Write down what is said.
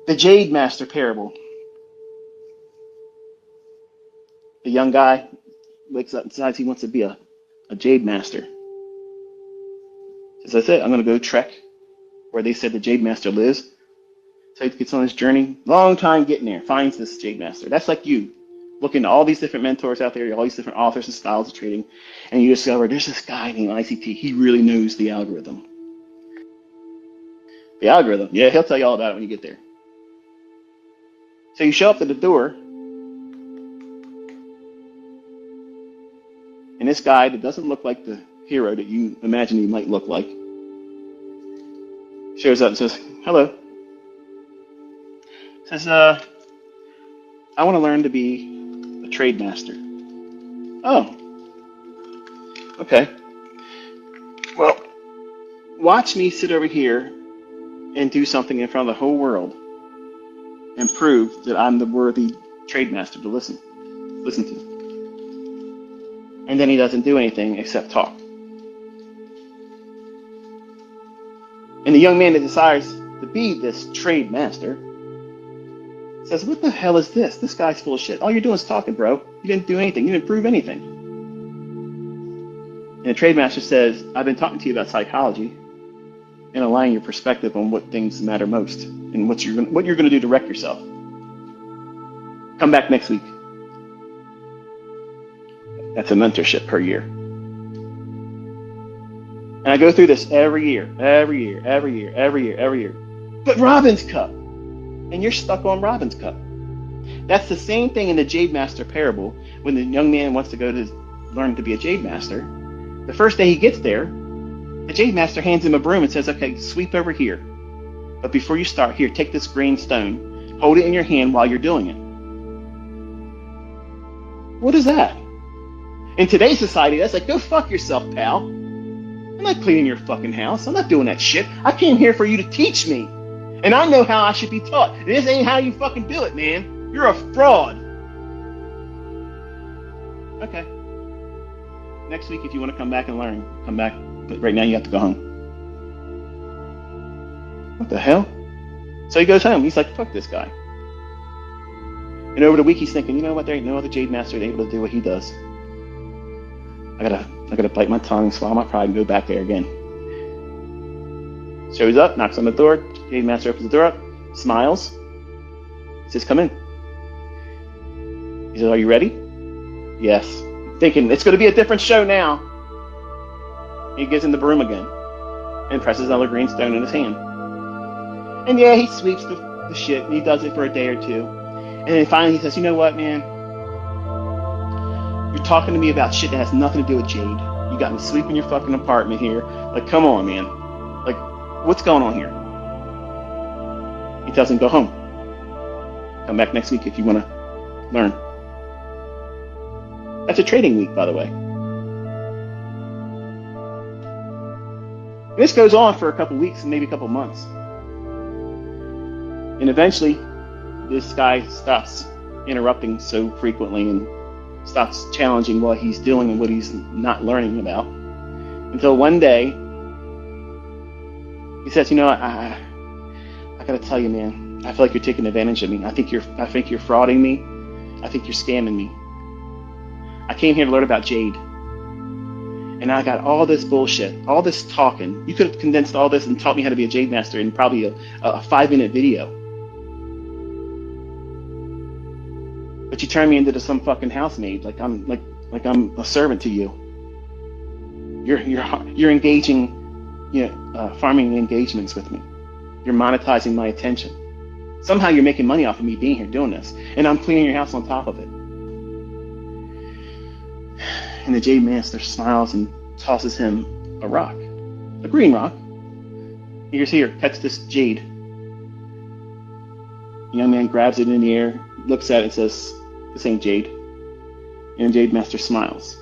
The Jade Master parable. The young guy wakes up and decides he wants to be a Jade Master. As I said, I'm going to go trek where they said the Jade Master lives. So he gets on his journey, long time getting there, finds this Jade Master. That's like you, looking at all these different mentors out there, all these different authors and styles of trading, and you discover there's this guy named ICT. He really knows the algorithm. The algorithm, yeah, he'll tell you all about it when you get there. So you show up at the door, and this guy that doesn't look like the hero that you imagine he might look like shows up and says, hello. Says, I want to learn to be a trade master. Oh, okay. Well, watch me sit over here and do something in front of the whole world and prove that I'm the worthy trade master to listen to. And then he doesn't do anything except talk. And the young man that desires to be this trade master says, what the hell is this? This guy's full of shit. All you're doing is talking, bro. You didn't do anything. You didn't prove anything. And the trade master says, I've been talking to you about psychology and aligning your perspective on what things matter most and what you're going to do to wreck yourself. Come back next week. That's a mentorship per year. And I go through this every year. But Robin's Cup. And you're stuck on Robin's Cup. That's the same thing in the Jade Master parable when the young man wants to go to learn to be a Jade Master. The first day he gets there, the Jade Master hands him a broom and says, okay, sweep over here. But before you start, here, take this green stone. Hold it in your hand while you're doing it. What is that? In today's society, that's like, go fuck yourself, pal. I'm not cleaning your fucking house. I'm not doing that shit. I came here for you to teach me. And I know how I should be taught. This ain't how you fucking do it, man. You're a fraud. Okay. Next week, if you want to come back and learn, come back. But right now, you have to go home. What the hell? So he goes home. He's like, fuck this guy. And over the week, he's thinking, you know what? There ain't no other Jade Master able to do what he does. I gotta bite my tongue, swallow my pride, and go back there again. Shows up, knocks on the door. Jade Master opens the door up, smiles. He says, come in. He says, are you ready? Yes. Thinking, it's going to be a different show now. He gives him the broom again and presses another green stone in his hand. And yeah, he sweeps the shit, and he does it for a day or two. And then finally he says, you know what, man? You're talking to me about shit that has nothing to do with Jade. You got me sweeping your fucking apartment here. Like, come on, man. Like, what's going on here? He tells him, go home. Come back next week if you want to learn. That's a trading week, by the way. And this goes on for a couple weeks and maybe a couple months. And eventually, this guy stops interrupting so frequently and stops challenging what he's doing and what he's not learning about. Until one day, he says, you know, I gotta tell you, man, I feel like you're taking advantage of me. I think you're frauding me. I think you're scamming me. I came here to learn about Jade. And I got all this bullshit, all this talking. You could have condensed all this and taught me how to be a Jade Master in probably a 5-minute video. But you turned me into some fucking housemaid, like I'm a servant to you. You're engaging, farming engagements with me. You're monetizing my attention. Somehow you're making money off of me being here doing this, and I'm cleaning your house on top of it. And the Jade Master smiles and tosses him a rock, a green rock. Here's here, catch this jade. The young man grabs it in the air, looks at it and says, this ain't Jade. And the Jade Master smiles.